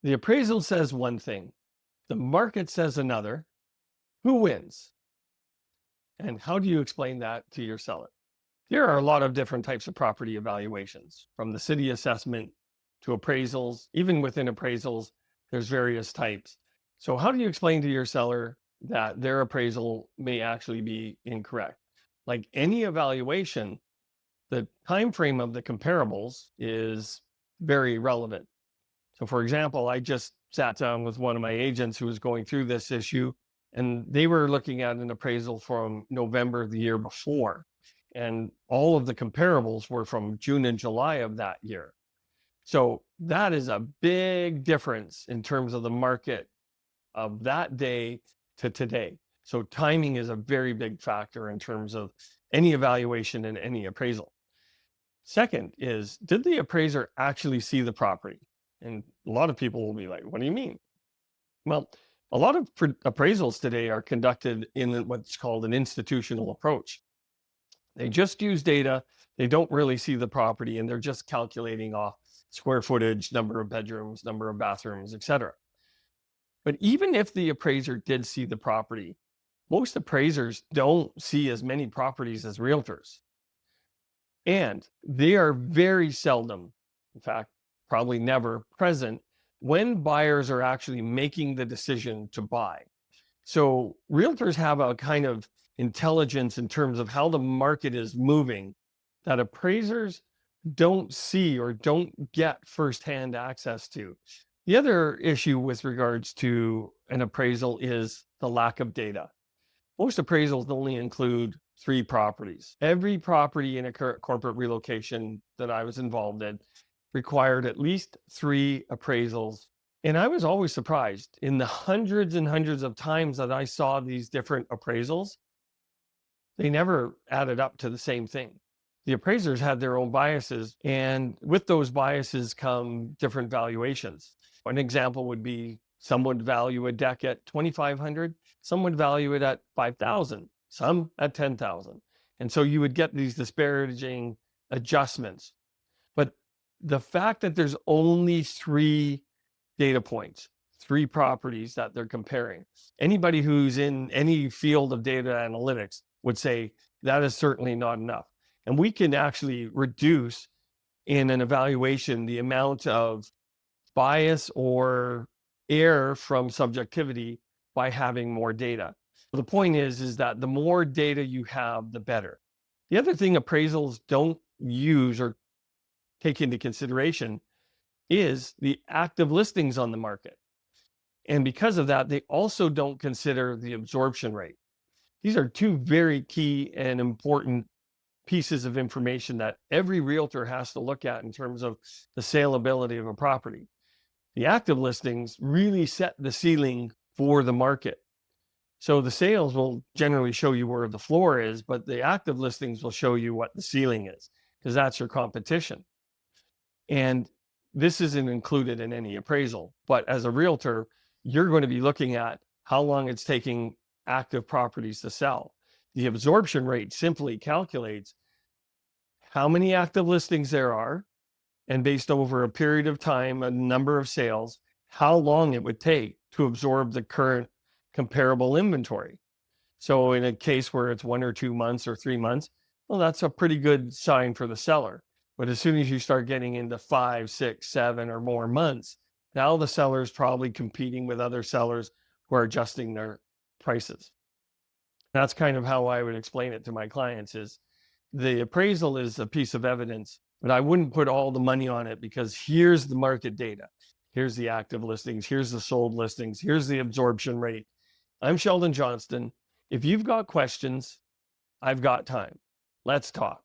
The appraisal says one thing, the market says another. Who wins? And how do you explain that to your seller? There are a lot of different types of property evaluations, from the city assessment to appraisals. Even within appraisals, there's various types. So, how do you explain to your seller that their appraisal may actually be incorrect? Like any evaluation, the time frame of the comparables is very relevant. So, for example, I just sat down with one of my agents who was going through this issue, and they were looking at an appraisal from November of the year before. And all of the comparables were from June and July of that year. So, that is a big difference in terms of the market of that day to today. So, timing is a very big factor in terms of any evaluation and any appraisal. Second is, did the appraiser actually see the property? And a lot of people will be like, what do you mean? Well, a lot of appraisals today are conducted in what's called an institutional approach. They just use data, they don't really see the property, and they're just calculating off square footage, number of bedrooms, number of bathrooms, etc. But even if the appraiser did see the property, most appraisers don't see as many properties as realtors. And they are very seldom, in fact, probably never present when buyers are actually making the decision to buy. So realtors have a kind of intelligence in terms of how the market is moving that appraisers don't see or don't get firsthand access to. The other issue with regards to an appraisal is the lack of data. Most appraisals only include 3 properties. Every property in a corporate relocation that I was involved in required at least 3 appraisals. And I was always surprised in the hundreds and hundreds of times that I saw these different appraisals, they never added up to the same thing. The appraisers had their own biases, and with those biases come different valuations. An example would be some would value a deck at 2,500, some would value it at 5,000, some at 10,000. And so you would get these disparaging adjustments. But the fact that there's only 3 data points, 3 properties that they're comparing, anybody who's in any field of data analytics would say that is certainly not enough. And we can actually reduce in an evaluation the amount of bias or error from subjectivity by having more data. The point is that the more data you have, the better. The other thing appraisals don't use or take into consideration is the active listings on the market. And because of that, they also don't consider the absorption rate. These are 2 very key and important pieces of information that every realtor has to look at in terms of the saleability of a property. The active listings really set the ceiling for the market. So the sales will generally show you where the floor is, but the active listings will show you what the ceiling is, because that's your competition. And this isn't included in any appraisal, but as a realtor, you're going to be looking at how long it's taking active properties to sell. The absorption rate simply calculates how many active listings there are, and based over a period of time, a number of sales, how long it would take to absorb the current comparable inventory. So in a case where it's 1 or 2 months or 3 months, well, that's a pretty good sign for the seller. But as soon as you start getting into 5, 6, 7 or more months, now the seller is probably competing with other sellers who are adjusting their prices. That's kind of how I would explain it to my clients is the appraisal is a piece of evidence, but I wouldn't put all the money on it because here's the market data. Here's the active listings. Here's the sold listings. Here's the absorption rate. I'm Sheldon Johnston. If you've got questions, I've got time. Let's talk.